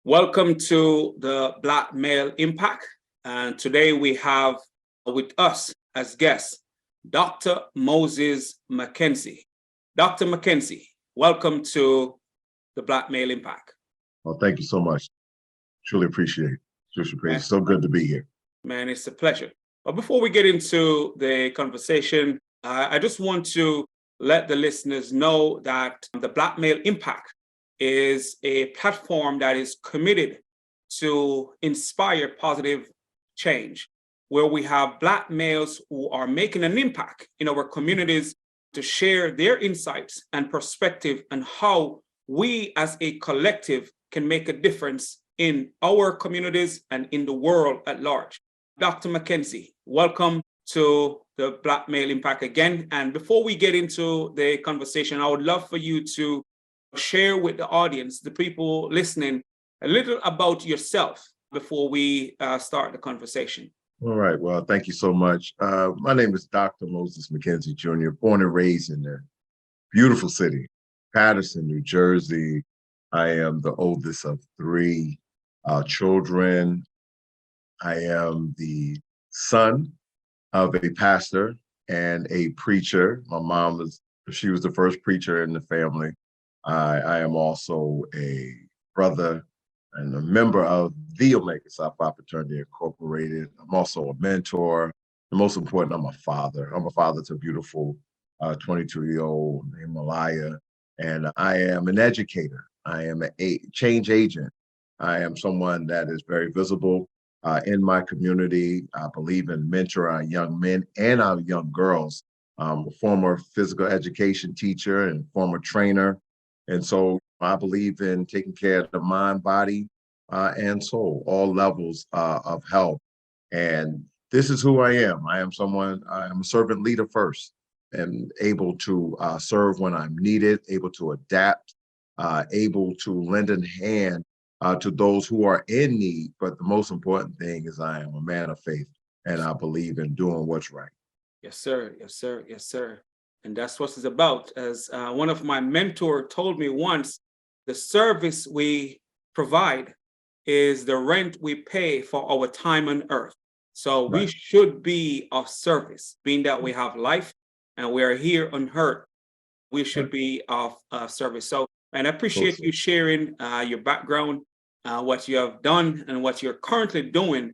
Welcome to the Black Male Impact. And today we have with us as guest, Dr. Moses McKenzie. Dr. McKenzie, welcome to the Black Male Impact. Well, thank you so much. Truly appreciate it. It's so good to be here. Man, it's a pleasure. But before we get into the conversation, I just want to let the listeners know that the Black Male Impact is a platform that is committed to inspire positive change, where we have Black males who are making an impact in our communities to share their insights and perspective on how we as a collective can make a difference in our communities and in the world at large. Dr. McKenzie, welcome to the Black Male Impact again. And before we get into the conversation, I would love for you to share with the audience, the people listening, a little about yourself before we start the conversation. All right. Well, thank you so much. My name is Dr. Moses McKenzieJr., born and raised in the beautiful city, Paterson, New Jersey. I am the oldest of three children. I am the son of a pastor and a preacher. My mom was the first preacher in the family. I am also a brother and a member of the Omega Psi Phi Fraternity Incorporated. I'm also a mentor. And most important, I'm a father. I'm a father to a beautiful 22-year-old named Malaya. And I am an educator. I am a change agent. I am someone that is very visible in my community. I believe in mentoring our young men and our young girls. I'm a former physical education teacher and former trainer. And so I believe in taking care of the mind, body, and soul, all levels of health. And this is who I am. I am a servant leader first, and able to serve when I'm needed, able to adapt, able to lend a hand to those who are in need. But the most important thing is I am a man of faith, and I believe in doing what's right. Yes, sir. Yes, sir. Yes, sir. And that's what it's about. As one of my mentors told me once, the service we provide is the rent we pay for our time on earth. So we should be of service, being that we have life and we are here on earth. We should be of service. So, and I appreciate you sharing your background, what you have done and what you're currently doing.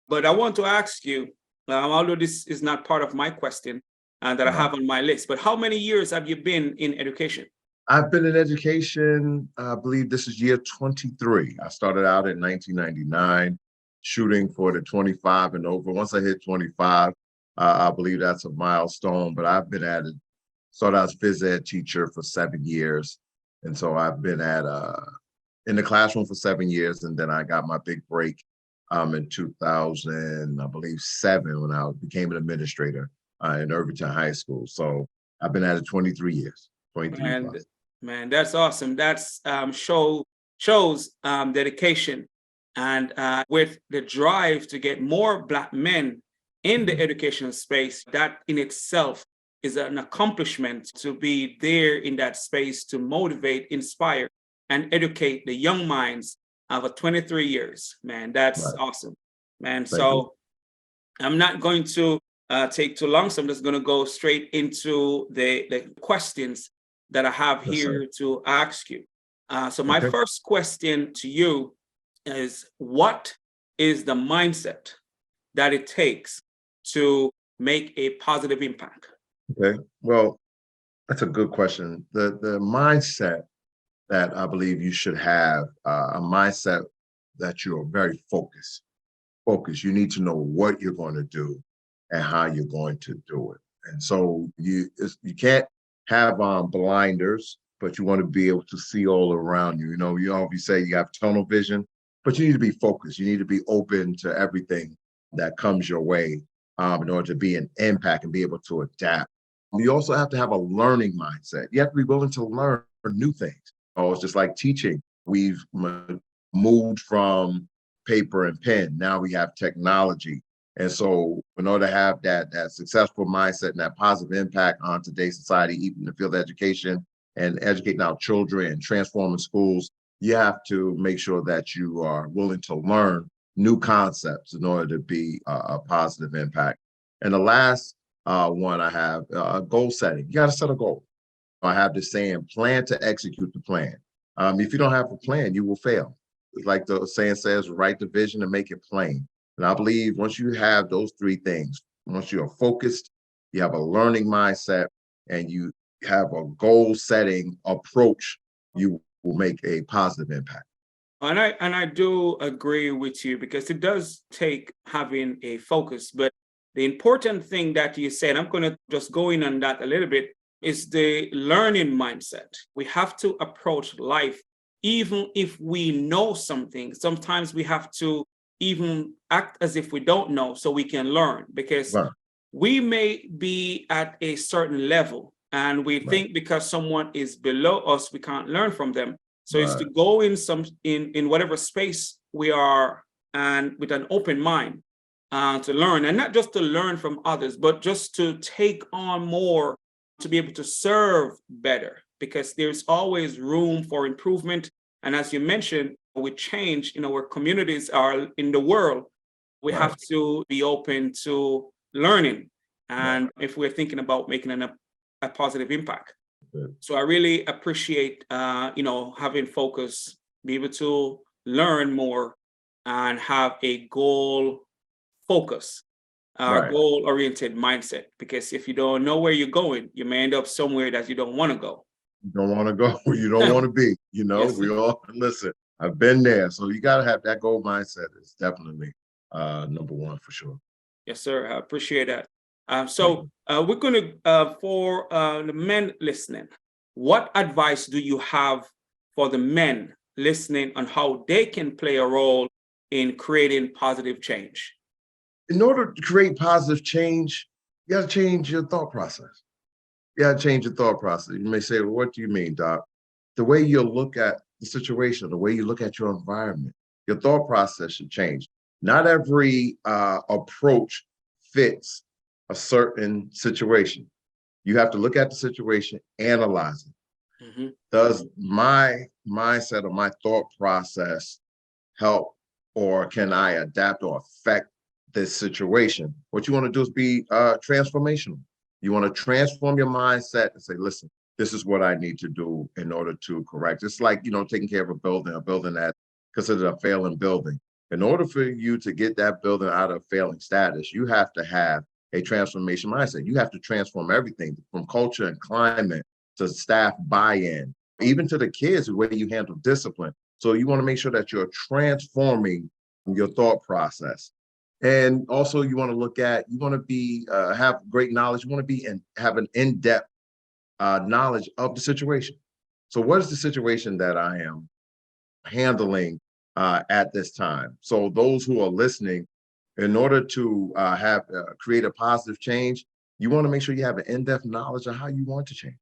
But I want to ask you, although this is not part of my question, that I have on my list. But how many years have you been in education? I've been in education, I believe this is year 23. I started out in 1999, shooting for the 25 and over. Once I hit 25, I believe that's a milestone, but I've been at it. Started out as a phys ed teacher for 7 years. And so I've been in the classroom for 7 years. And then I got my big break in 2000, I believe 7, when I became an administrator in Irvington High School. So I've been at it 23 years. 23 plus. Man, that's awesome. That's shows dedication, and with the drive to get more Black men in the educational space, that in itself is an accomplishment, to be there in that space to motivate, inspire, and educate the young minds of 23 years. Man, that's awesome. Man, so I'm not going to take too long, so I'm just going to go straight into the questions that I have here to ask you. So my first question to you is, what is the mindset that it takes to make a positive impact? Okay, well, that's a good question. The mindset that I believe you should have, a mindset that you're very focused. You need to know what you're going to do and how you're going to do it. And so you can't have blinders, but you want to be able to see all around you. You say you have tunnel vision, but you need to be focused. You need to be open to everything that comes your way in order to be an impact and be able to adapt. You also have to have a learning mindset. You have to be willing to learn new things. It's just like teaching. We've moved from paper and pen. Now we have technology. And so in order to have that successful mindset and that positive impact on today's society, even in the field of education and educating our children and transforming schools, you have to make sure that you are willing to learn new concepts in order to be a positive impact. And the last one I have, goal setting. You got to set a goal. I have this saying, plan to execute the plan. If you don't have a plan, you will fail. Like the saying says, write the vision and make it plain. And I believe once you have those three things, once you are focused, you have a learning mindset, and you have a goal setting approach, you will make a positive impact. And I do agree with you, because it does take having a focus. But the important thing that you said, I'm going to just go in on that a little bit, is the learning mindset. We have to approach life, even if we know something. Sometimes we have to even act as if we don't know, so we can learn, because Right, we may be at a certain level and we right, think because someone is below us, we can't learn from them. So it's to right, go in whatever space we are, and with an open mind, to learn, and not just to learn from others, but just to take on more, to be able to serve better, because there's always room for improvement. And as you mentioned, with change in our communities or in the world, we right, have to be open to learning, right. and if we're thinking about making a positive impact. Good. So I really appreciate, having focus, be able to learn more, and have a goal focus, Right. goal-oriented mindset. Because if you don't know where you're going, you may end up somewhere that you don't want to go. You don't want to go where you don't want to be. Yes, We all listen. I've been there. So you got to have that goal mindset. Is definitely number one for sure. yes, sir. I appreciate that. Thank So you. we're going to, for the men listening, what advice do you have for the men listening on how they can play a role in creating positive change? In order to create positive change, you got to change your thought process. You got to change your thought process. You may say, well, what do you mean, Doc? The way you look at the situation, the way you look at your environment, your thought process should change. Not every approach fits a certain situation. You have to look at the situation, analyze it. Mhm. Does my mindset or my thought process help, or can I adapt or affect this situation? What you want to do is be transformational. You want to transform your mindset and say, listen, this is what I need to do in order to correct. It's like, taking care of a building that considered a failing building. In order for you to get that building out of failing status, you have to have a transformation mindset. You have to transform everything from culture and climate to staff buy-in, even to the kids, the way you handle discipline. So you want to make sure that you're transforming your thought process. And also you want to you want to be, have great knowledge. You want to have an in-depth knowledge of the situation. So what is the situation that I am handling at this time? So those who are listening, in order to create a positive change, you want to make sure you have an in-depth knowledge of how you want to change.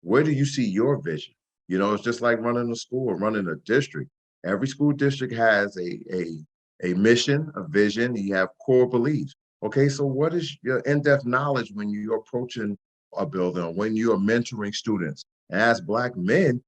Where do you see your vision? It's just like running a school, running a district. Every school district has a mission, a vision, and you have core beliefs. Okay, so what is your in-depth knowledge when you're approaching a building, or when you are mentoring students? As Black men,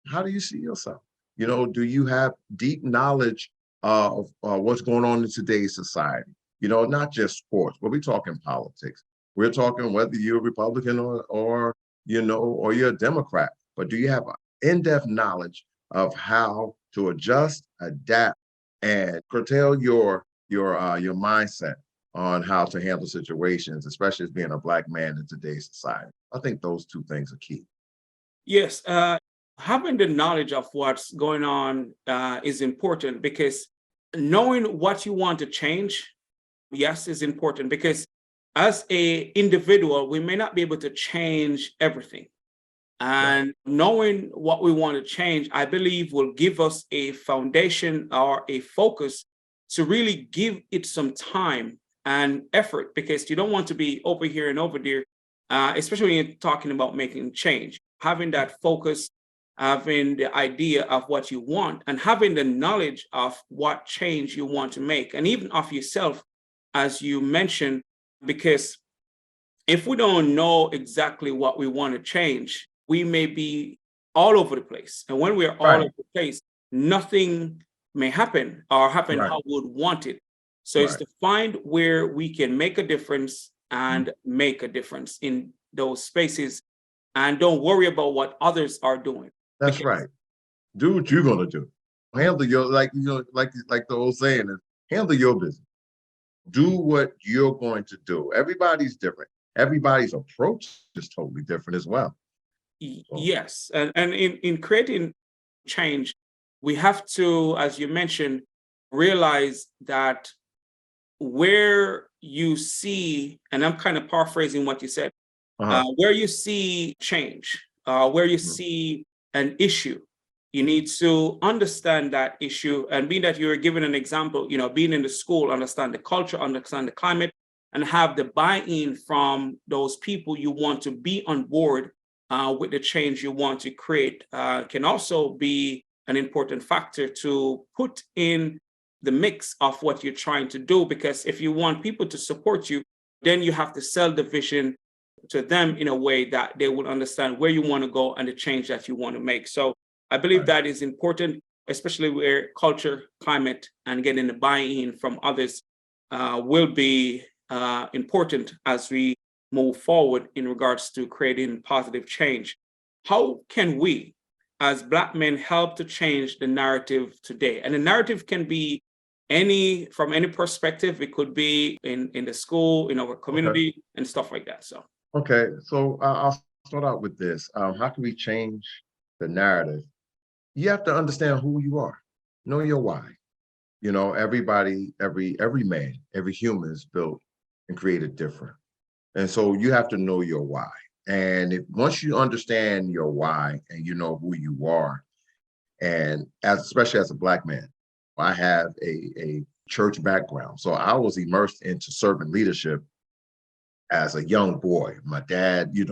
how do you see yourself? Do you have deep knowledge of what's going on in today's society? Not just sports, but we're talking politics. We're talking whether you're a Republican or you're a Democrat, but do you have in-depth knowledge of how to adjust, adapt, and curtail your mindset on how to handle situations, especially as being a Black man in today's society? I think those two things are key. Yes, having the knowledge of what's going on is important, because knowing what you want to change, yes, is important, because as a individual, we may not be able to change everything. Right, And knowing what we want to change, I believe, will give us a foundation or a focus to really give it some time and effort, because you don't want to be over here and over there, especially when you're talking about making change. Having that focus, having the idea of what you want, and having the knowledge of what change you want to make, and even of yourself, as you mentioned, because if we don't know exactly what we want to change, we may be all over the place. And when we're all right, over the place, nothing may happen or happen Right. how we would want it. So it's Right. to find where we can make a difference Mhm. and make a difference in those spaces, and don't worry about what others are doing. That's Because right. Do what you're gonna do. Handle your like the old saying is handle your business. Do what you're going to do. Everybody's different. Everybody's approach is totally different as well. So, yes, and in creating change, we have to, as you mentioned, realize that where you see, and I'm kind of paraphrasing what you said, uh-huh. where you see change, where you Mhm. see an issue, you need to understand that issue. And being that you're given an example, being in the school, understand the culture, understand the climate, and have the buy-in from those people you want to be on board with the change you want to create, can also be an important factor to put in the mix of what you're trying to do. Because if you want people to support you, then you have to sell the vision to them in a way that they will understand where you want to go and the change that you want to make. So I believe Right. that is important, especially where culture, climate, and getting the buy-in from others will be important as we move forward in regards to creating positive change. How can we, as Black men, help to change the narrative today? And the narrative can be from any perspective. It could be in the school, in our Okay. community, and stuff like that. So Okay. So I'll start out with this. How can we change the narrative? You have to understand who you are. Know your why. Everybody, every man, every human is built and created different. And so you have to know your why. And once you understand your why and you know who you are, and especially as a Black man, I have a church background. So I was immersed into servant leadership as a young boy. My dad, being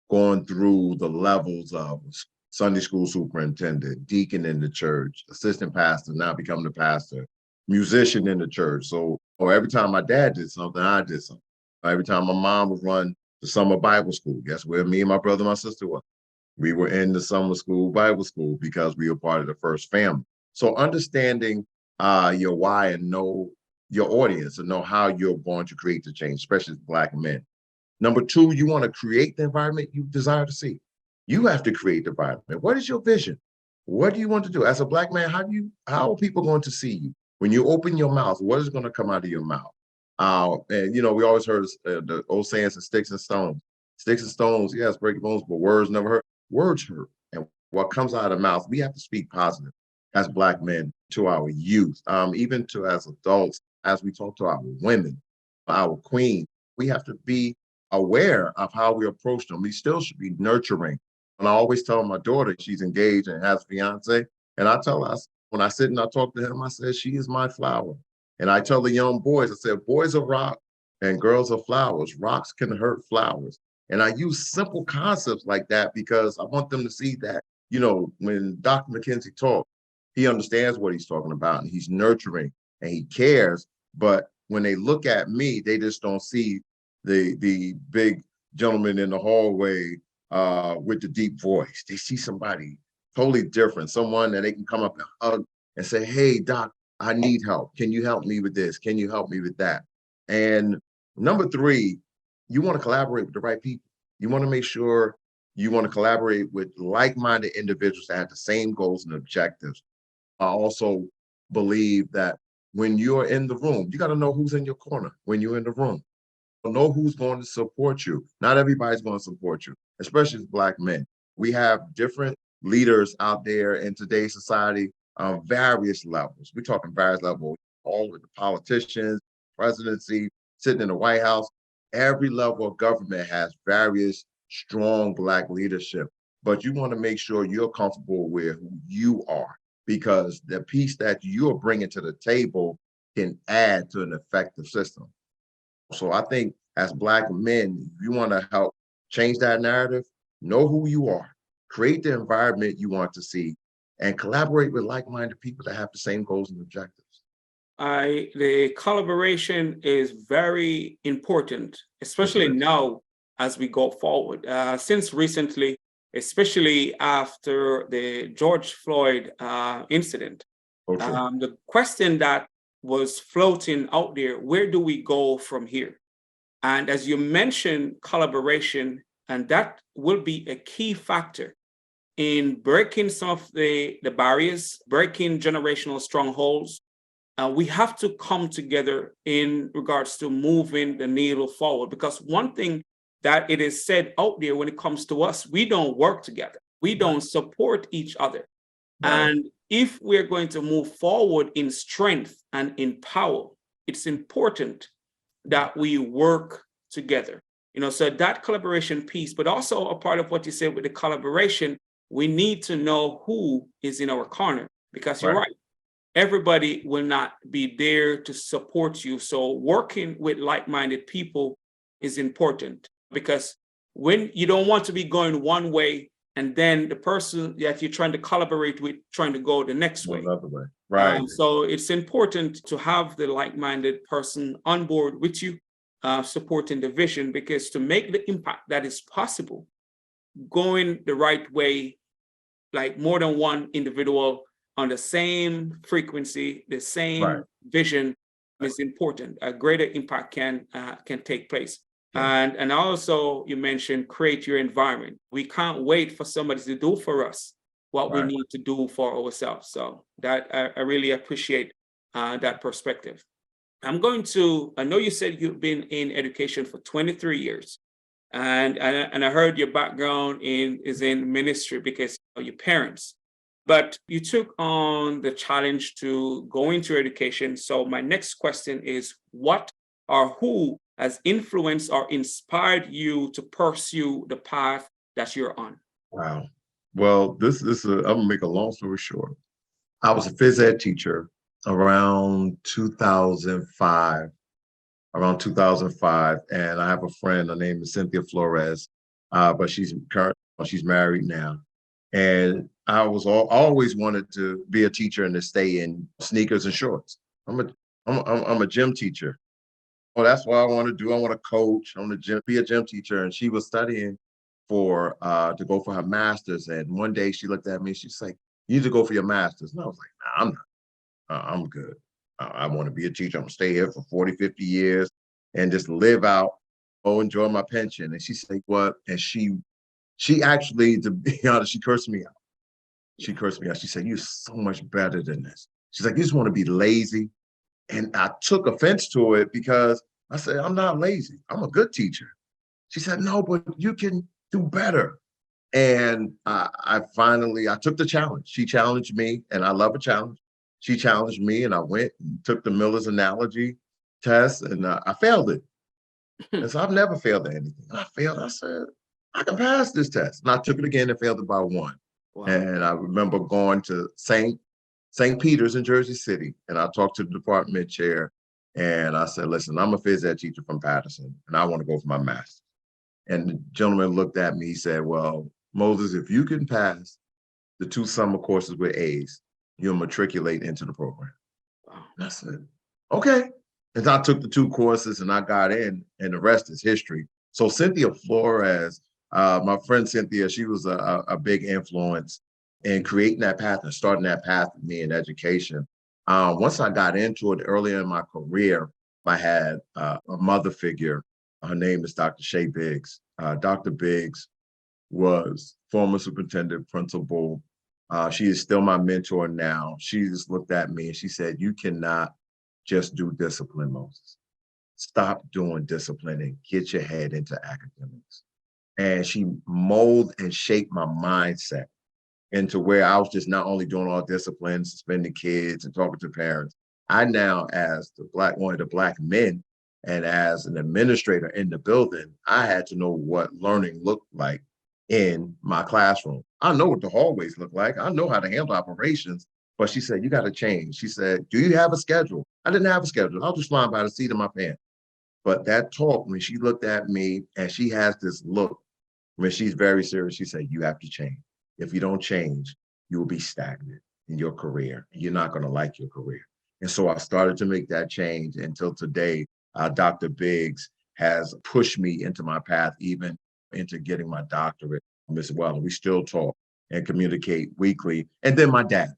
going through the levels of Sunday school superintendent, deacon in the church, assistant pastor, now becoming the pastor, musician in the church. So, or every time my dad did something, I did something. Every time my mom would run the summer Bible school, guess where me and my brother and my sister were? We were in the summer school, Bible school, because we were part of the first family. So understanding your why and know your audience and know how you're going to create the change, especially as Black men. Number two, you want to create the environment you desire to see. You have to create the environment. What is your vision? What do you want to do? As a Black man, how are people going to see you? When you open your mouth, what is going to come out of your mouth? And we always heard the old sayings of sticks and stones. Sticks and stones, yes, break bones, but words never hurt. Words hurt. And what comes out of the mouth, we have to speak positive as Black men to our youth, even to as adults, as we talk to our women, our queens. We have to be aware of how we approach them. We still should be nurturing. And I always tell my daughter, she's engaged and has a fiance, and I tell her, when I sit and I talk to him, I said, she is my flower. And I tell the young boys, I said, boys are rocks and girls are flowers. Rocks can hurt flowers. And I use simple concepts like that because I want them to see that, when Dr. McKenzie talks, he understands what he's talking about and he's nurturing and he cares. But when they look at me, they just don't see the big gentleman in the hallway with the deep voice. They see somebody totally different, someone that they can come up and hug and say, hey, doc, I need help. Can you help me with this? Can you help me with that? And number three, you want to collaborate with the right people. You want to make sure you want to collaborate with like-minded individuals that have the same goals and objectives. I also believe that when you're in the room, you got to know who's in your corner when you're in the room. Know who's going to support you. Not everybody's going to support you, especially as Black men. We have different leaders out there in today's society on various levels. We're talking various levels, all with the politicians, presidency, sitting in the White House. Every level of government has various strong Black leadership, but you want to make sure you're comfortable with who you are because the piece that you're bringing to the table can add to an effective system. So I think as Black men, if you want to help change that narrative, know who you are, create the environment you want to see, and collaborate with like-minded people that have the same goals and objectives. The collaboration is very important, Yes, especially it is. now as we go forward. Since recently, especially after the George Floyd incident. Oh, true. The question that was floating out there, where do we go from here? And as you mentioned, collaboration, and that will be a key factor in breaking some of the barriers, breaking generational strongholds. We have to come together in regards to moving the needle forward, because one thing that it is said out there when it comes to us, we don't work together. We don't support each other. Right. And if we're going to move forward in strength and in power, it's important that we work together. So that collaboration piece, but also a part of what you said with the collaboration, we need to know who is in our corner, because you're right. Everybody will not be there to support you. So working with like-minded people is important, because when you don't want to be going one way and then the person that you're trying to collaborate with trying to go the next way. Another way. Right. So it's important to have the like-minded person on board with you, supporting the vision, because to make the impact that is possible, going the right way, like more than one individual on the same frequency, the same vision is important. A greater impact can take place. And also you mentioned create your environment. We can't wait for somebody to do for us what we need to do for ourselves. So that I really appreciate that perspective. I know you said you've been in education for 23 years. And I heard your background is in ministry because of your parents. But you took on the challenge to go into education. So my next question is, what or who has influenced or inspired you to pursue the path that you're on? Wow. Well, I'm gonna make a long story short. I was a phys ed teacher around 2005, and I have a friend. Her name is Cynthia Flores, but she's married now. And I always wanted to be a teacher and to stay in sneakers and shorts. I'm a gym teacher. Well, that's what I want to do. I want to coach. I want to be a gym teacher. And she was studying to go for her master's. And one day she looked at me. She's like, "You need to go for your master's." And I was like, "Nah, I'm not. I'm good. I want to be a teacher. I'm gonna stay here for 40, 50 years and just live out, enjoy my pension." And she said, "What?" And she actually, to be honest, she cursed me out. She cursed me out. She said, "You're so much better than this." She's like, "You just want to be lazy." And I took offense to it because I said, "I'm not lazy. I'm a good teacher." She said, "No, but you can do better." And I took the challenge. She challenged me, and I love a challenge. She challenged me, and I went and took the Miller's analogy test, and I failed it. And so I've never failed at anything. And I failed. I said, "I can pass this test." And I took it again and failed it by one. Wow. And I remember going to St. Peter's in Jersey City, and I talked to the department chair, and I said, "Listen, I'm a phys ed teacher from Patterson, and I want to go for my master's." And the gentleman looked at me, he said, "Well, Moses, if you can pass the 2 summer courses with A's, you'll matriculate into the program." And I said, "Okay." And I took the 2 courses and I got in, and the rest is history. So Cynthia Flores, my friend Cynthia, she was a big influence in creating that path and starting that path with me in education. Once I got into it earlier in my career, I had a mother figure. Her name is Dr. Shay Biggs. Dr. Biggs was former superintendent principal. She is still my mentor now. She just looked at me and she said, "You cannot just do discipline, Moses. Stop doing discipline and get your head into academics." And she molded and shaped my mindset into where I was just not only doing all disciplines, suspending kids and talking to parents. I now, as one of the Black men, and as an administrator in the building, I had to know what learning looked like in my classroom. I know what the hallways look like. I know how to handle operations. But she said, "You got to change." She said, "Do you have a schedule?" I didn't have a schedule. I was just flying by the seat of my pants. But that talk, when she looked at me, and she has this look, when she's very serious, she said, "You have to change. If you don't change, you will be stagnant in your career. And you're not going to like your career." And so I started to make that change until today. Dr. Biggs has pushed me into my path, even into getting my doctorate. as well. We still talk and communicate weekly. And then my dad,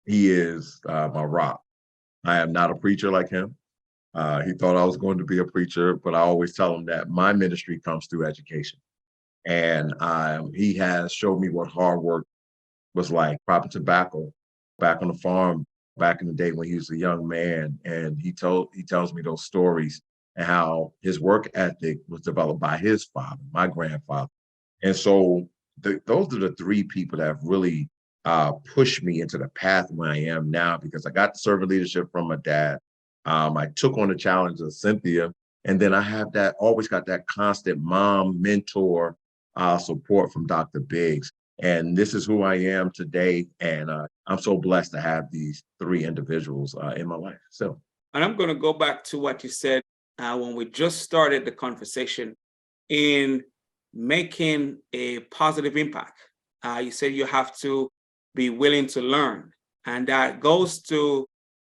he is my rock. I am not a preacher like him. He thought I was going to be a preacher, but I always tell him that my ministry comes through education. And he has showed me what hard work was like, cropping tobacco back on the farm back in the day when he was a young man. And he tells me those stories and how his work ethic was developed by his father, my grandfather. And so those are the three people that have really pushed me into the path where I am now, because I got the servant leadership from my dad. I took on the challenge of Cynthia, and then I have that always got that constant mom mentor support from Dr. Biggs. And this is who I am today. And I'm so blessed to have these three individuals in my life. So, And I'm going to go back to what you said when we just started the conversation in making a positive impact. You said you have to be willing to learn. And that goes to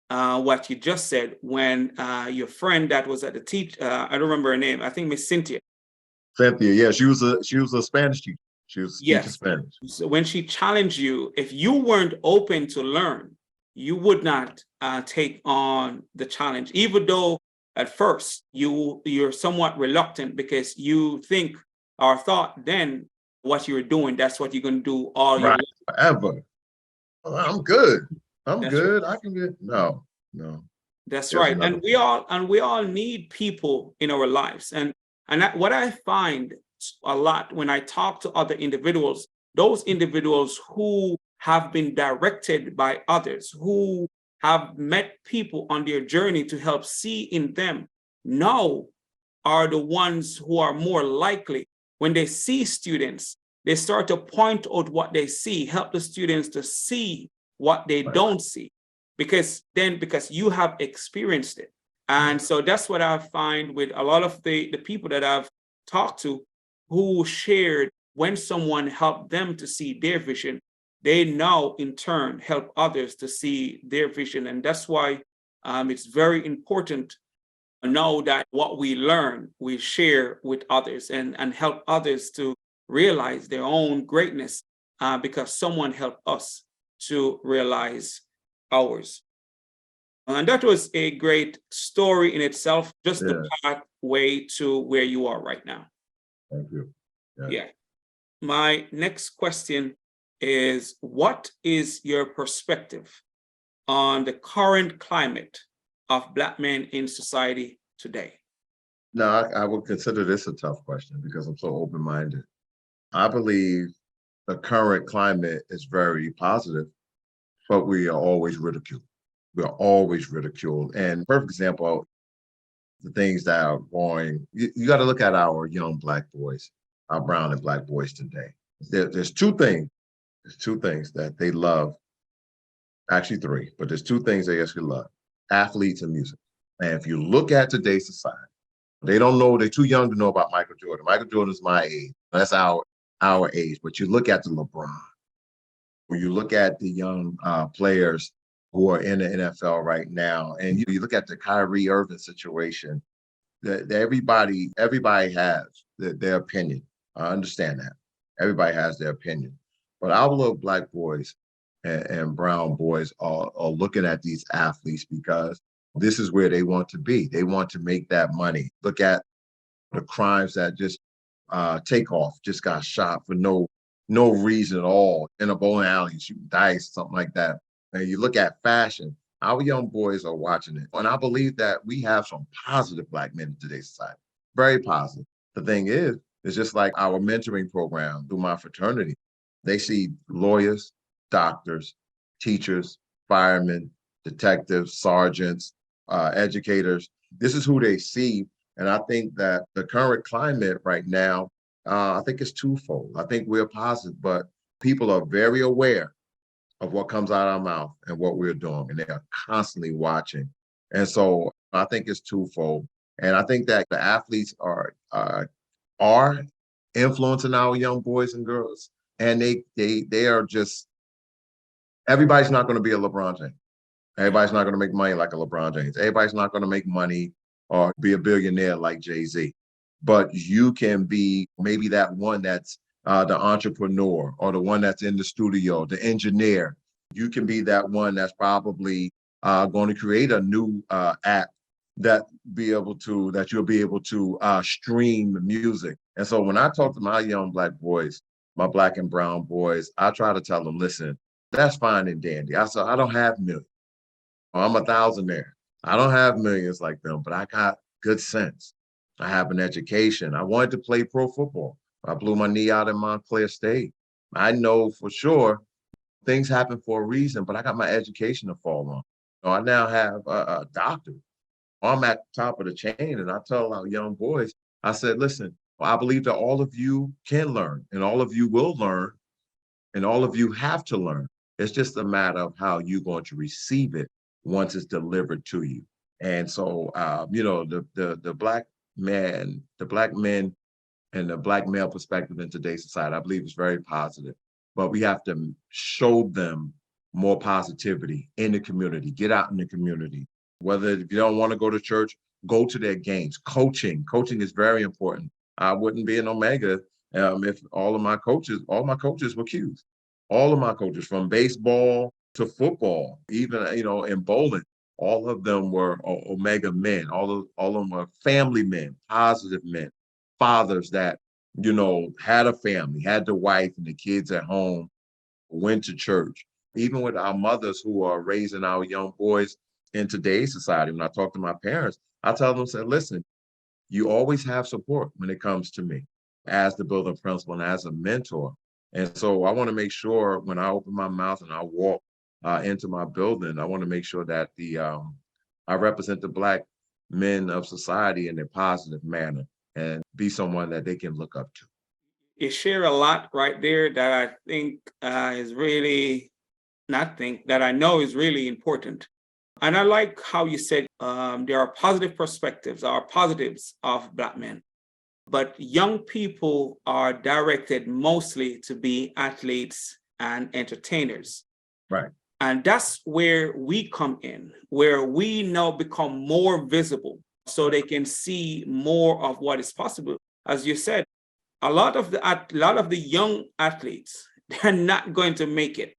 what you just said when your friend that was at the I don't remember her name, I think Miss Cynthia. Cynthia, yeah, she was a Spanish teacher. She was teaching Yes. Spanish. So when she challenged you, if you weren't open to learn, you would not take on the challenge, even though at first you're somewhat reluctant because you think or thought then what you're doing, that's what you're going to do all your Right. life. Forever. Oh, I'm good. I'm That's right. good. I can get no. That's There's right. another. And we all need people in our lives. What I find a lot when I talk to other individuals, those individuals who have been directed by others, who have met people on their journey to help see in them, now are the ones who are more likely when they see students, they start to point out what they see, help the students to see what they Right. don't see, because you have experienced it. And so that's what I find with a lot of the people that I've talked to who shared when someone helped them to see their vision, they now in turn help others to see their vision. And that's why it's very important to know that what we learn, we share with others and help others to realize their own greatness because someone helped us to realize ours. And that was a great story in itself, just the Yeah. pathway to where you are right now. Thank you. Yeah. Yeah. My next question is, what is your perspective on the current climate of Black men in society today? No, I would consider this a tough question because I'm so open-minded. I believe the current climate is very positive, but we are always ridiculed. We are always ridiculed. And perfect example, the things that are going, you got to look at our young Black boys, our brown and Black boys today. There's two things. There's two things that they love. Actually, three, but there's two things they actually love: athletes and music. And if you look at today's society, they don't know, they're too young to know about Michael Jordan. Michael Jordan is my age. That's our age. But you look at the LeBron, or you look at the young players who are in the NFL right now, and you look at the Kyrie Irving situation, that everybody has their opinion. I understand that. Everybody has their opinion. But our little Black boys and brown boys are looking at these athletes because this is where they want to be. They want to make that money. Look at the crimes that just Takeoff just got shot for no reason at all in a bowling alley, shooting dice, something like that. And you look at fashion, our young boys are watching it. And I believe that we have some positive Black men in today's society, very positive. The thing is, it's just like our mentoring program through my fraternity. They see lawyers, doctors, teachers, firemen, detectives, sergeants, educators. This is who they see. And I think that the current climate right now, I think it's twofold. I think we're positive, but people are very aware of what comes out of our mouth and what we're doing, and they are constantly watching. And so I think it's twofold. And I think that the athletes are influencing our young boys and girls, and they are just, everybody's not going to be a LeBron James. Everybody's not going to make money like a LeBron James. Everybody's not going to make money or be a billionaire like Jay-Z. but you can be maybe that one that's the entrepreneur or the one that's in the studio, the engineer. You can be that one that's probably going to create a new app that you'll be able to stream the music. And so when I talk to my young Black boys, my Black and brown boys, I try to tell them, listen, that's fine and dandy. I said, I don't have millions. I'm a thousandaire. I don't have millions like them, but I got good sense. I have an education. I wanted to play pro football. I blew my knee out in Montclair State. I know for sure things happen for a reason, but I got my education to fall on. So I now have a doctorate. I'm at the top of the chain, and I tell our young boys, I said, listen, I believe that all of you can learn, and all of you will learn, and all of you have to learn. It's just a matter of how you're going to receive it once it's delivered to you. And so, the Black man, the Black men, and the Black male perspective in today's society, I believe is very positive. But we have to show them more positivity in the community. Get out in the community. Whether if you don't want to go to church, go to their games. Coaching is very important. I wouldn't be an Omega if all my coaches were Qs. All of my coaches, from baseball to football, even in bowling, all of them were Omega men. All of them were family men, positive men, fathers that had a family, had the wife and the kids at home, went to church. Even with our mothers who are raising our young boys in today's society, when I talk to my parents, I tell them, say, listen, you always have support when it comes to me as the building principal and as a mentor. And so I want to make sure when I open my mouth and I walk into my building, I want to make sure that I represent the Black men of society in a positive manner and be someone that they can look up to. You share a lot right there that I think is really, not think, that I know is really important. And I like how you said there are positive perspectives, are positives of Black men. But young people are directed mostly to be athletes and entertainers. Right. And that's where we come in, where we now become more visible so they can see more of what is possible. As you said, a lot of the young athletes, they're not going to make it.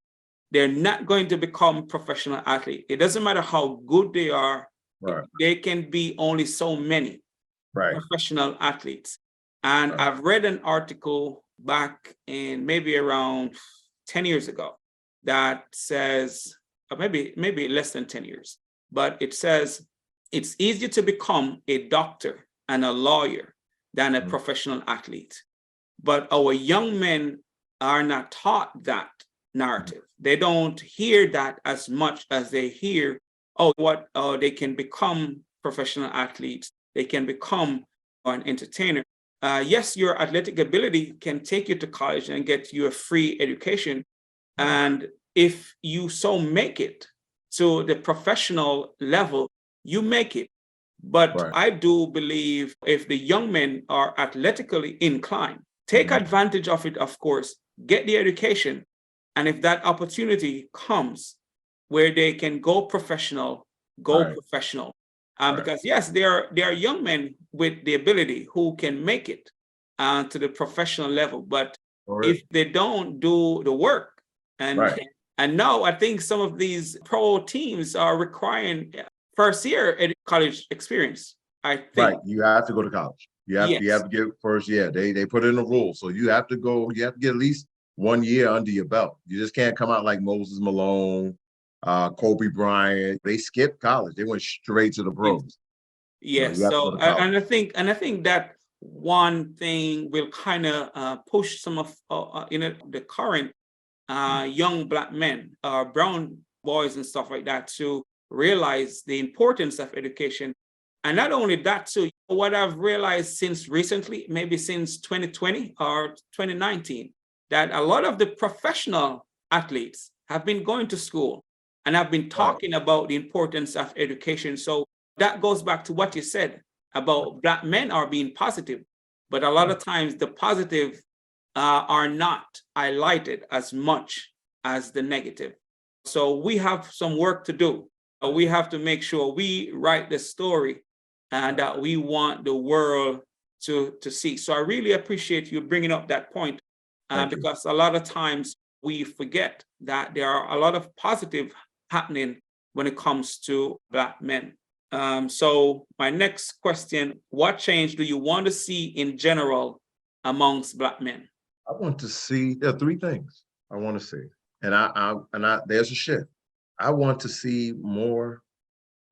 They're not going to become professional athletes. It doesn't matter how good they are. Right. They can be only so many professional athletes. And I've read an article back in maybe around 10 years ago that says, or maybe less than 10 years, but it says it's easier to become a doctor and a lawyer than a professional athlete. But our young men are not taught that narrative. They don't hear that as much as they hear, they can become professional athletes. They can become an entertainer. Yes, your athletic ability can take you to college and get you a free education. And if you so make it to the professional level, you make it. But I do believe if the young men are athletically inclined, take advantage of it, of course, get the education. And if that opportunity comes where they can go professional, professional. Because yes, there are young men with the ability who can make it to the professional level. But if they don't do the work, and now I think some of these pro teams are requiring first year college experience. I think you have to go to college. You have to get first year. They put in a rule, so you have to go. You have to get at least 1 year under your belt. You just can't come out like Moses Malone, Kobe Bryant. They skipped college. They went straight to the pros. Yes. So and I think that one thing will kind of push some of the current young Black men, brown boys and stuff like that, to realize the importance of education. And not only that, too, what I've realized since recently, maybe since 2020 or 2019, that a lot of the professional athletes have been going to school and have been talking about the importance of education. So that goes back to what you said about Black men are being positive, but a lot of times the positive are not highlighted as much as the negative. So we have some work to do. We have to make sure we write the story and that we want the world to see. So I really appreciate you bringing up that point, Thank you. because a lot of times we forget that there are a lot of positive happening when it comes to Black men. So my next question, what change do you want to see in general amongst Black men? I want to see, there are three things I want to see. And there's a shift. I want to see more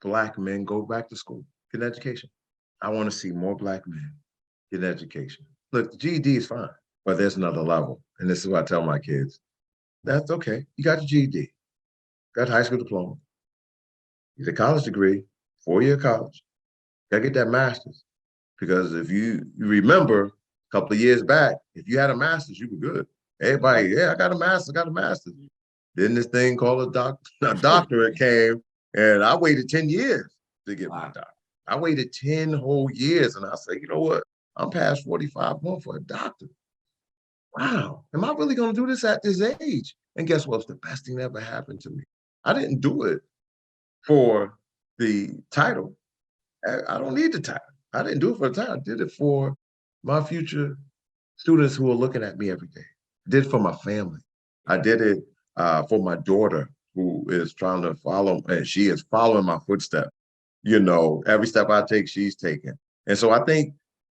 Black men go back to school, get an education. I want to see more Black men get an education. Look, the GED is fine, but there's another level. And this is what I tell my kids. That's okay. You got your GED, got a high school diploma, you get a college degree, 4-year college, gotta get that master's. Because if you remember a couple of years back, if you had a master's, you were good. Everybody, yeah, I got a master's, I got a master's. Then this thing called a doctorate came, and I waited 10 years to get my doctorate. I waited 10 whole years, and I said, you know what? I'm past 45 going for a doctorate. Wow, am I really gonna do this at this age? And guess what's the best thing that ever happened to me? I didn't do it for the title. I don't need the title. I didn't do it for the title. I did it for my future students who are looking at me every day. I did it for my family. I did it for my daughter who is trying to follow, and she is following my footsteps. You know, every step I take, she's taking. And so I think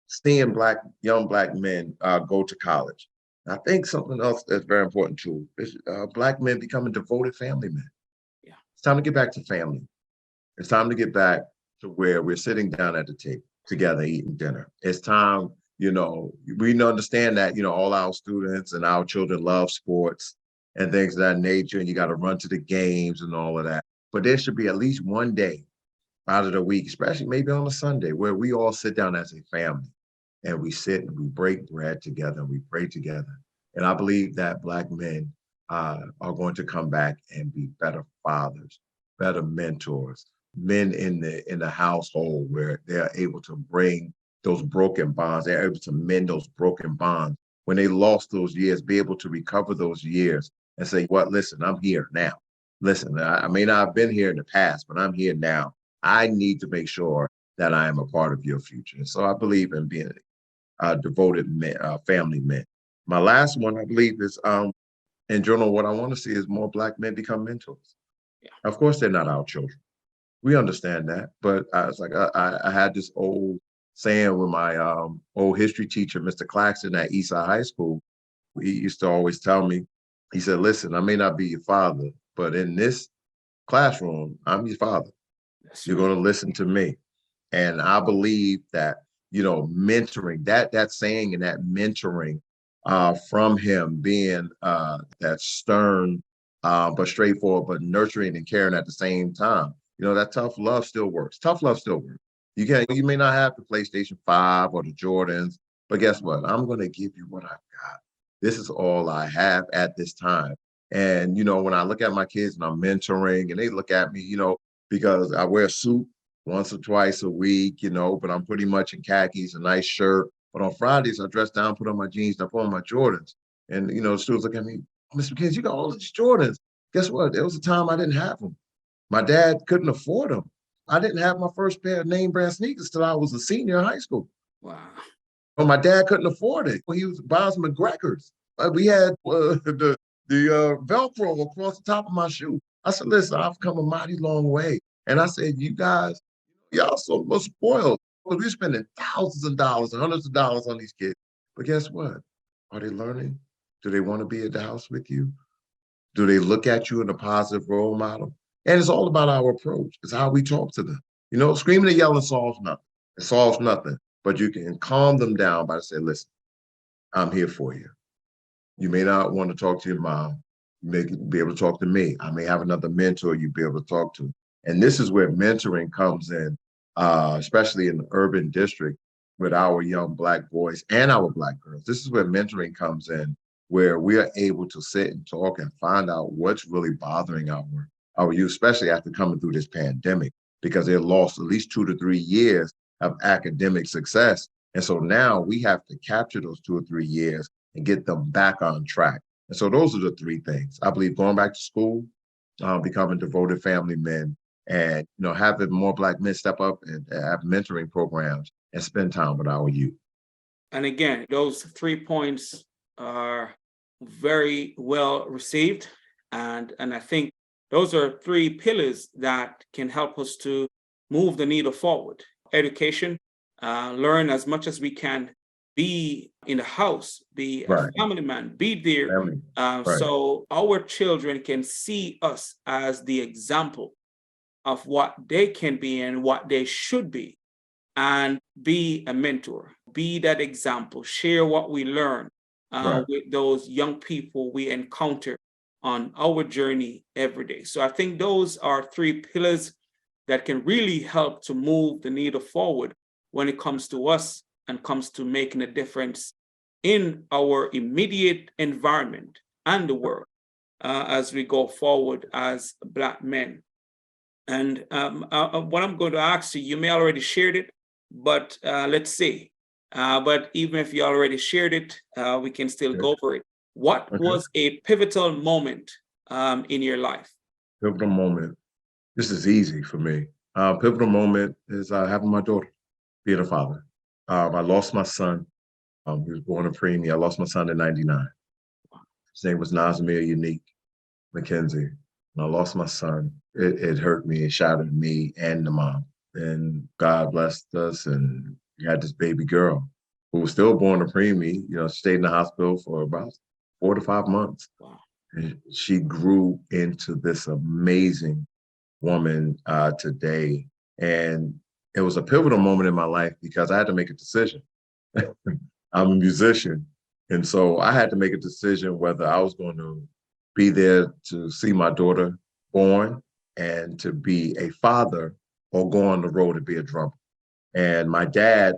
seeing young Black men go to college. I think something else that's very important too is Black men becoming devoted family men. Yeah. It's time to get back to family. It's time to get back to where we're sitting down at the table together eating dinner. It's time, you know, we understand that, you know, all our students and our children love sports and things of that nature, and you got to run to the games and all of that. But there should be at least one day out of the week, especially maybe on a Sunday, where we all sit down as a family and we sit and we break bread together and we pray together. And I believe that Black men are going to come back and be better fathers, better mentors, men in the household where they're able to bring those broken bonds, they're able to mend those broken bonds. When they lost those years, be able to recover those years and say, what, listen, I'm here now. Listen, I may not have been here in the past, but I'm here now. I need to make sure that I am a part of your future. And so I believe in being devoted men, family men. My last one, I believe, is in general, what I want to see is more Black men become mentors. Yeah. Of course, they're not our children. We understand that, but I was like, I had this old saying with my old history teacher, Mr. Claxton at Eastside High School. He used to always tell me, he said, listen, I may not be your father, but in this classroom, I'm your father. You're going to listen to me. And I believe that, you know, mentoring, that saying and that mentoring from him being that stern, but straightforward, but nurturing and caring at the same time. You know, that tough love still works. Tough love still works. You may not have the PlayStation 5 or the Jordans, but guess what? I'm going to give you what I got. This is all I have at this time. And, you know, when I look at my kids and I'm mentoring and they look at me, you know, because I wear a suit once or twice a week, you know, but I'm pretty much in khakis, a nice shirt. But on Fridays, I dress down, put on my jeans, and I put on my Jordans. And, you know, the students look at me, Mr. McKenzie, you got all these Jordans. Guess what? There was a time I didn't have them. My dad couldn't afford them. I didn't have my first pair of name brand sneakers till I was a senior in high school. Wow. But my dad couldn't afford it. He was buying some McGregor's. We had the Velcro across the top of my shoe. I said, listen, I've come a mighty long way. And I said, you guys, y'all so much spoiled. We're spending thousands of dollars and hundreds of dollars on these kids. But guess what? Are they learning? Do they want to be at the house with you? Do they look at you in a positive role model? And it's all about our approach. It's how we talk to them. You know, screaming and yelling solves nothing. It solves nothing. But you can calm them down by saying, listen, I'm here for you. You may not want to talk to your mom. You may be able to talk to me. I may have another mentor you'd be able to talk to. And this is where mentoring comes in, especially in the urban district with our young Black boys and our Black girls. This is where mentoring comes in, where we are able to sit and talk and find out what's really bothering our youth, especially after coming through this pandemic, because they lost at least 2 to 3 years of academic success. And so now we have to capture those 2 or 3 years and get them back on track. And so those are the three things. I believe going back to school, becoming devoted family men, and having more Black men step up and have mentoring programs and spend time with our youth. And again, those 3 points are very well received. And I think those are 3 pillars that can help us to move the needle forward. Education, learn as much as we can, be in the house, be a Right. family man, be there. Family. Right. So our children can see us as the example of what they can be and what they should be, and be a mentor, be that example, share what we learn Right. with those young people we encounter on our journey every day. So I think those are 3 pillars that can really help to move the needle forward when it comes to us and comes to making a difference in our immediate environment and the world as we go forward as Black men. And what I'm going to ask you, you may already shared it, but let's see. But even if you already shared it, we can still Okay. go over it. What Okay. was a pivotal moment in your life? Pivotal moment. This is easy for me. Pivotal moment is having my daughter, being a father. I lost my son. He was born in preemie. I lost my son in '99. His name was Nazimir Unique McKenzie. When I lost my son, it hurt me. It shattered me and the mom. And God blessed us, and we had this baby girl who was still born in preemie. Stayed in the hospital for about 4 to 5 months. Wow. And she grew into this amazing woman today. And it was a pivotal moment in my life because I had to make a decision. I'm a musician. And so I had to make a decision whether I was going to be there to see my daughter born and to be a father, or go on the road to be a drummer. And my dad,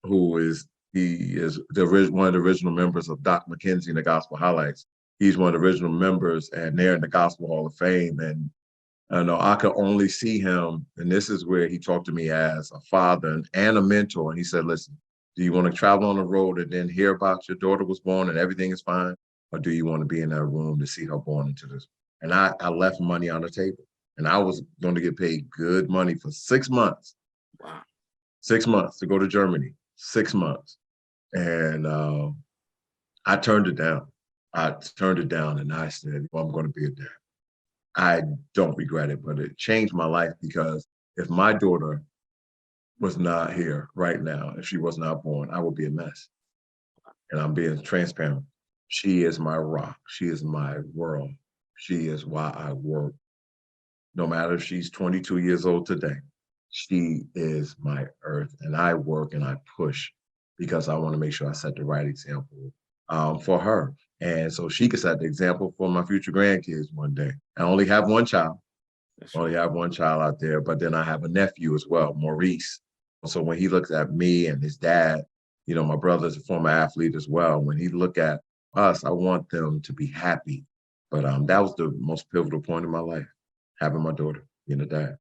he is one of the original members of Doc McKenzie and the Gospel Highlights. He's one of the original members, and they're in the Gospel Hall of Fame. And I know I could only see him, and this is where he talked to me as a father and a mentor. And he said, listen, do you want to travel on the road and then hear about your daughter was born and everything is fine? Or do you want to be in that room to see her born into this? And I left money on the table, and I was going to get paid good money for 6 months. Wow. 6 months to go to Germany, 6 months. And I turned it down. And I said, well, I'm going to be a dad. I don't regret it, but it changed my life, because if my daughter was not here right now, if she was not born, I would be a mess. And I'm being transparent. She is my rock. She is my world. She is why I work. No matter if she's 22 years old today, she is my earth. And I work and I push because I want to make sure I set the right example for her. And so she can set the example for my future grandkids one day. I only have one child. Only have one child out there, but then I have a nephew as well, Maurice. So when he looks at me and his dad, my brother's a former athlete as well. When he look at us, I want them to be happy. But that was the most pivotal point in my life, having my daughter, being a dad.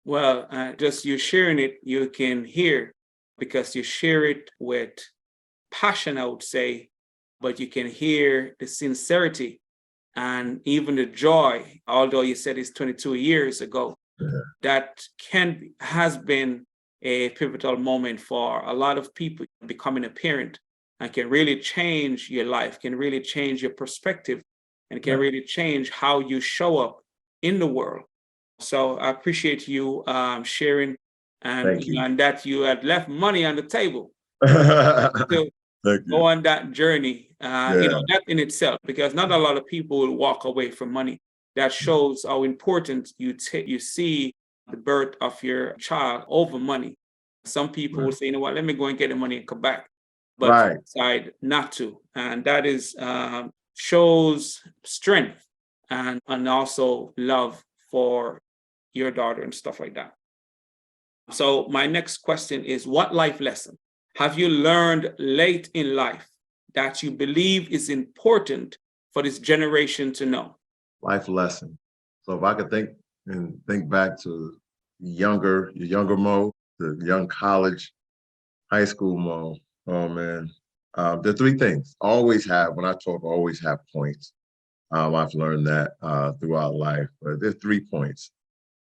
Well, just you sharing it, you can hear, because you share it with passion, I would say, but you can hear the sincerity and even the joy, although you said it's 22 years ago. Yeah. That has been a pivotal moment for a lot of people becoming a parent, and can really change your life, can really change your perspective, and can really change how you show up in the world. So I appreciate you sharing, and Thank you. and that you had left money on the table to Thank go you. on that journey. That in itself, because not a lot of people will walk away from money. That shows how important you see the birth of your child over money. Some people will say, you know what, let me go and get the money and come back, but decide not to, and that is shows strength and also love for your daughter and stuff like that. So my next question is, what life lesson have you learned late in life that you believe is important for this generation to know? Life lesson. So if I could think back to your younger Mo, the young college, high school Mo, oh man. There are 3 things. When I talk, always have points. I've learned that throughout life, but there's 3 points.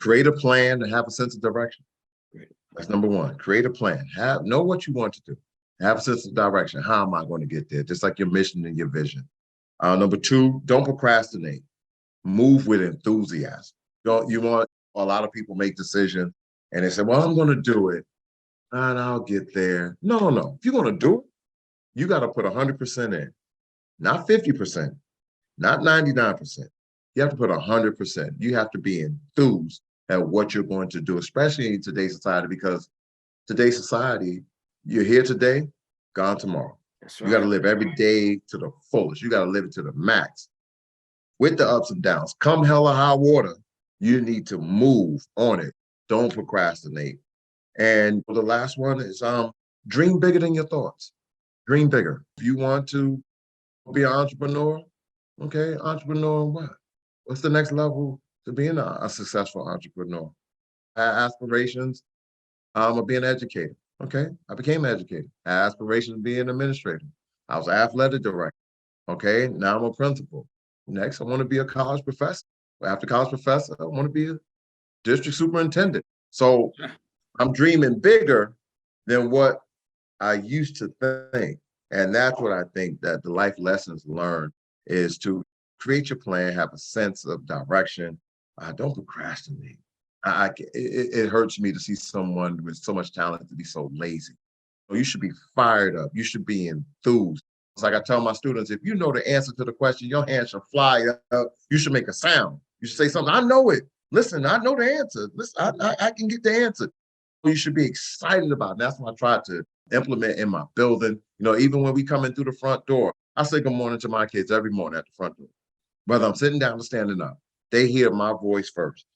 Create a plan and have a sense of direction. Great. That's number 1. Create a plan. Know what you want to do. Have a sense of direction. How am I going to get there? Just like your mission and your vision. Number two, don't procrastinate. Move with enthusiasm. Don't you want a lot of people make decisions and they say, well, I'm going to do it and I'll get there. No, no, no. If you're going to do it, you got to put 100% in, not 50%, not 99%. You have to put 100%. You have to be enthused at what you're going to do, especially in today's society, because today's society, you're here today, gone tomorrow. That's You got to right. live every day to the fullest. You got to live it to the max with the ups and downs. Come hell or high water, you need to move on it. Don't procrastinate. And the last one is dream bigger than your thoughts. Dream bigger. If you want to be an entrepreneur, okay, entrepreneur what? What's the next level to being a successful entrepreneur? Aspirations of being an educator. Okay, I became an educator. Aspirations of being an administrator. I was an athletic director. Okay, now I'm a principal. Next, I want to be a college professor. After college professor, I want to be a district superintendent. So I'm dreaming bigger than what I used to think. And that's what I think that the life lessons learned is to create your plan, have a sense of direction. Don't procrastinate. It hurts me to see someone with so much talent to be so lazy. So you should be fired up. You should be enthused. It's like I tell my students, if you know the answer to the question, your hand should fly up. You should make a sound. You should say something. I know it. Listen, I know the answer. Listen, I can get the answer. You should be excited about it. That's what I try to implement in my building. You know, even when we come in through the front door, I say good morning to my kids every morning at the front door. Whether I'm sitting down or standing up, they hear my voice first.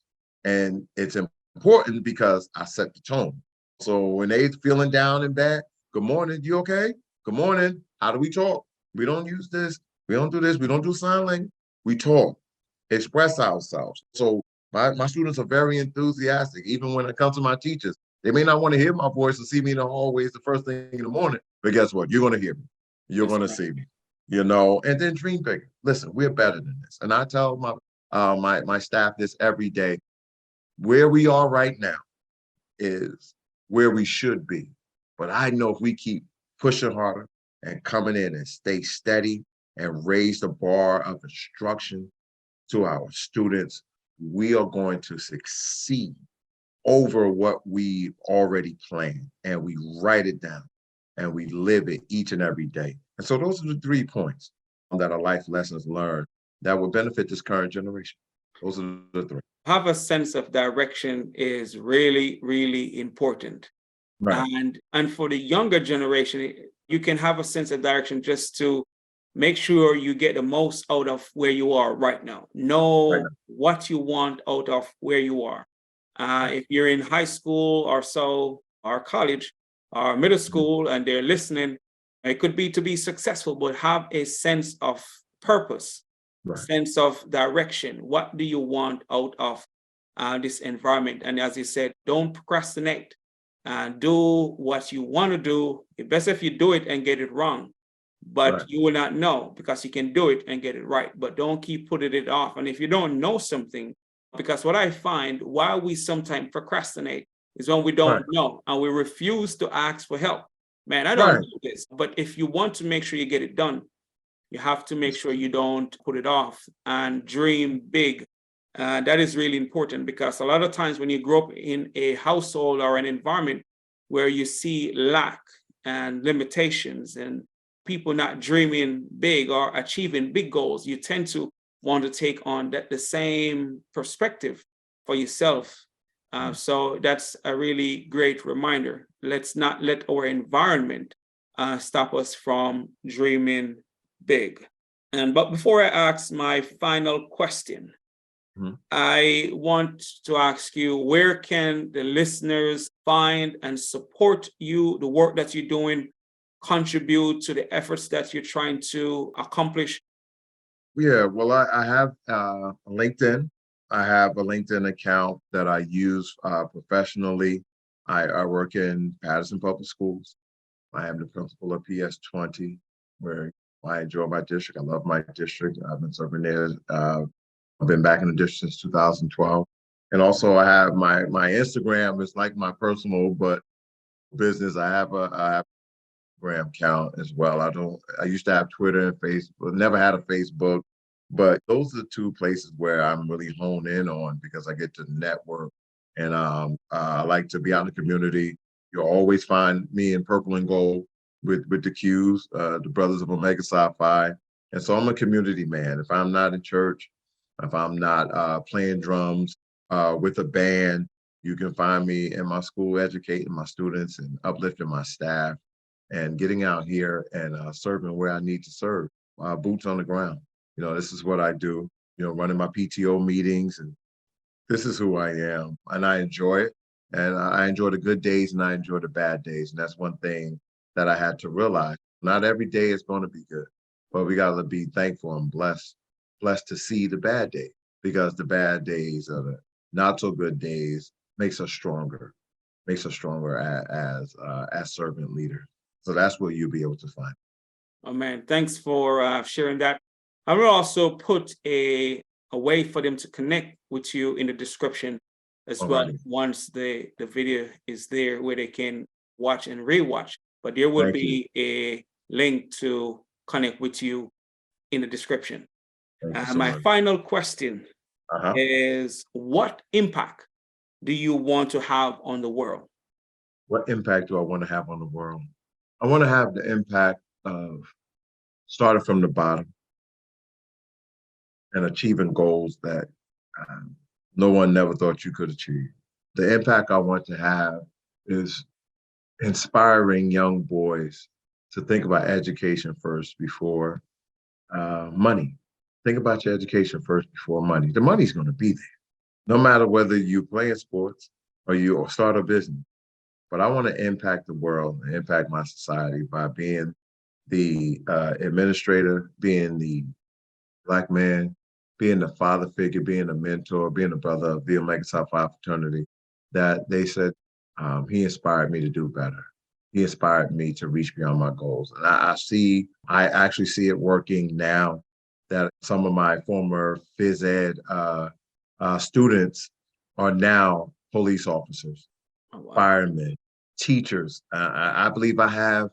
And it's important because I set the tone. So when they feeling down and bad, good morning, you okay? Good morning. How do we talk? We don't use this. We don't do this. We don't do sign language. We talk, express ourselves. So my students are very enthusiastic, even when it comes to my teachers. They may not want to hear my voice or see me in the hallways the first thing in the morning, but guess what? You're going to hear me. You're That's going to right. see me, you know, and then dream bigger. Listen, we're better than this. And I tell my staff this every day. Where we are right now is where we should be. But I know if we keep pushing harder and coming in and stay steady and raise the bar of instruction to our students, we are going to succeed over what we already planned, and we write it down and we live it each and every day. And so those are the 3 points that are life lessons learned that will benefit this current generation. Those are the 3. Have a sense of direction is really, really important. Right. And for the younger generation, you can have a sense of direction just to make sure you get the most out of where you are right now. Right. Know what you want out of where you are. If you're in high school or so, or college, or middle school, and they're listening, it could be to be successful, but have a sense of purpose, Right. sense of direction. What do you want out of this environment? And as you said, don't procrastinate. Do what you want to do. It's best if you do it and get it wrong, but Right. you will not know because you can do it and get it right. But don't keep putting it off. And if you don't know something, because what I find why we sometimes procrastinate is when we don't Right. know and we refuse to ask for help. Man, I don't Right. do this. But if you want to make sure you get it done, you have to make sure you don't put it off and dream big. That is really important because a lot of times when you grow up in a household or an environment where you see lack and limitations and people not dreaming big or achieving big goals, you tend to want to take on the same perspective for yourself. So that's a really great reminder. Let's not let our environment stop us from dreaming big. But before I ask my final question, I want to ask you, where can the listeners find and support you, the work that you're doing, contribute to the efforts that you're trying to accomplish? Yeah, well, I have LinkedIn. I have a LinkedIn account that I use professionally. I work in Patterson Public Schools. I am the principal of PS20, where I enjoy my district. I love my district. I've been serving there. I've been back in the district since 2012. And also I have my Instagram is like my personal, but business. I have account as well. I used to have Twitter and Facebook, never had a Facebook, but those are the two places where I'm really honed in on because I get to network and I like to be out in the community. You'll always find me in purple and gold with the Qs, the Brothers of Omega Psi Phi. And so I'm a community man. If I'm not in church, if I'm not playing drums with a band, you can find me in my school educating my students and uplifting my staff and getting out here and serving where I need to serve, boots on the ground. This is what I do, running my PTO meetings, and this is who I am. And I enjoy it. And I enjoy the good days and I enjoy the bad days. And that's one thing that I had to realize. Not every day is going to be good, but we got to be thankful and blessed to see the bad days, because the bad days are the not so good days makes us stronger as servant leaders. So that's where you'll be able to find. Oh man, thanks for sharing that. I will also put a way for them to connect with you in the description as well. Alrighty. Once the video is there where they can watch and rewatch. But there will Thank you. be a link to connect with you in the description. Thank you so My much. final question is, what impact do you want to have on the world? What impact do I want to have on the world? I want to have the impact of starting from the bottom and achieving goals that no one never thought you could achieve. The impact I want to have is inspiring young boys to think about education first before money. Think about your education first before money. The money's going to be there, no matter whether you play in sports or you start a business. But I want to impact the world and impact my society by being the administrator, being the Black man, being the father figure, being a mentor, being a brother of the Omega Psi Phi fraternity, that they said he inspired me to do better. He inspired me to reach beyond my goals. And I actually see it working now, that some of my former phys ed students are now police officers, firemen, teachers. I believe I have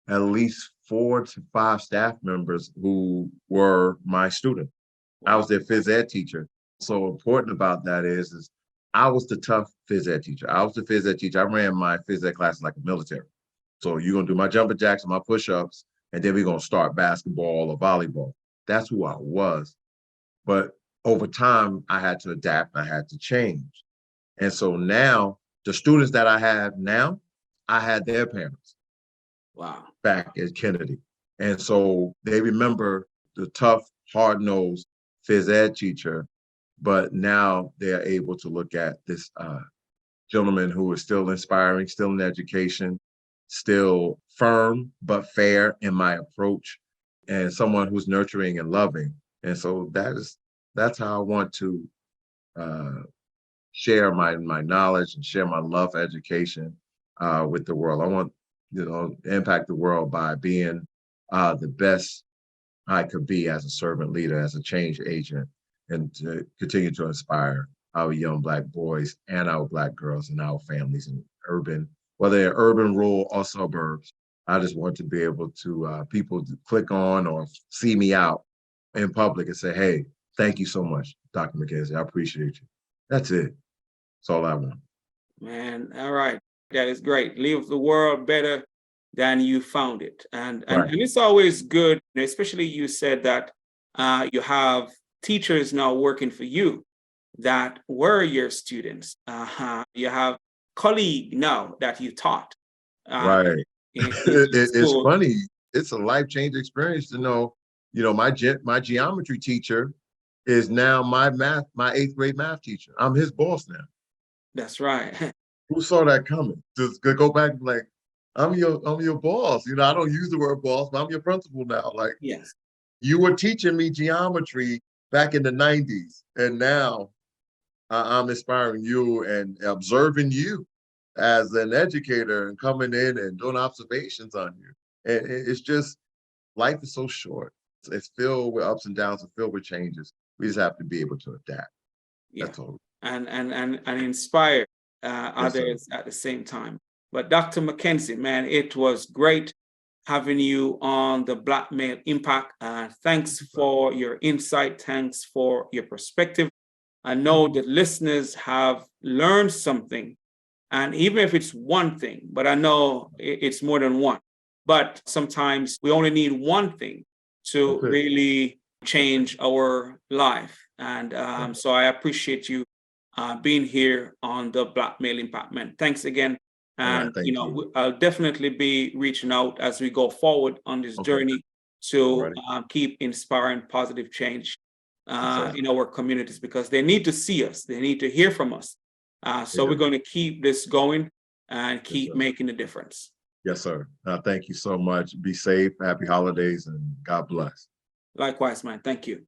at least 4 to 5 staff members who were my student. I was their phys ed teacher. So important about that is I was the tough phys ed teacher. I was the phys ed teacher. I ran my phys ed classes like a military. So you're gonna do my jumping jacks and my push-ups, and then we're gonna start basketball or volleyball. That's who I was. But over time, I had to adapt, I had to change. And so now, the students that I have now, I had their parents. Wow. Back at Kennedy. And so they remember the tough, hard-nosed phys ed teacher, but now they're able to look at this gentleman who is still inspiring, still in education, still firm but fair in my approach, and someone who's nurturing and loving. And so that's how I want to share my knowledge and share my love for education with the world. I want impact the world by being the best I could be as a servant leader, as a change agent, and to continue to inspire our young Black boys and our Black girls and our families in urban, whether they're urban, rural, or suburbs. I just want to be able to people to click on or see me out in public and say, hey, thank you so much, Dr. McKenzie. I appreciate you. That's it. That's all I want. Man, all right. That is great. Leave the world better than you found it. And it's always good, especially you said that you have teachers now working for you that were your students. You have colleagues now that you taught. Right. In It's school. funny. It's a life-changing experience to know, my geometry teacher is now my 8th grade math teacher. I'm his boss now. That's right. Who saw that coming? Just go back and be like, I'm your boss. I don't use the word boss, but I'm your principal now. Like, Yes. You were teaching me geometry back in the 90s, and now I'm inspiring you and observing you as an educator and coming in and doing observations on you. And it's just, life is so short. It's filled with ups and downs and filled with changes. We just have to be able to adapt. Yeah. That's all. And inspire Yes, others at the same time. But Dr. McKenzie, man, it was great having you on the Black Male Impact. Thanks for your insight. Thanks for your perspective. I know that listeners have learned something, and even if it's one thing, but I know it's more than one. But sometimes we only need one thing to really change our life. And so I appreciate you being here on the Black Male Impact Man. Thanks again. And, I'll definitely be reaching out as we go forward on this journey to keep inspiring positive change in our communities, because they need to see us. They need to hear from us. So we're going to keep this going and keep making a difference. Yes, sir. Thank you so much. Be safe. Happy holidays and God bless. Likewise, man. Thank you.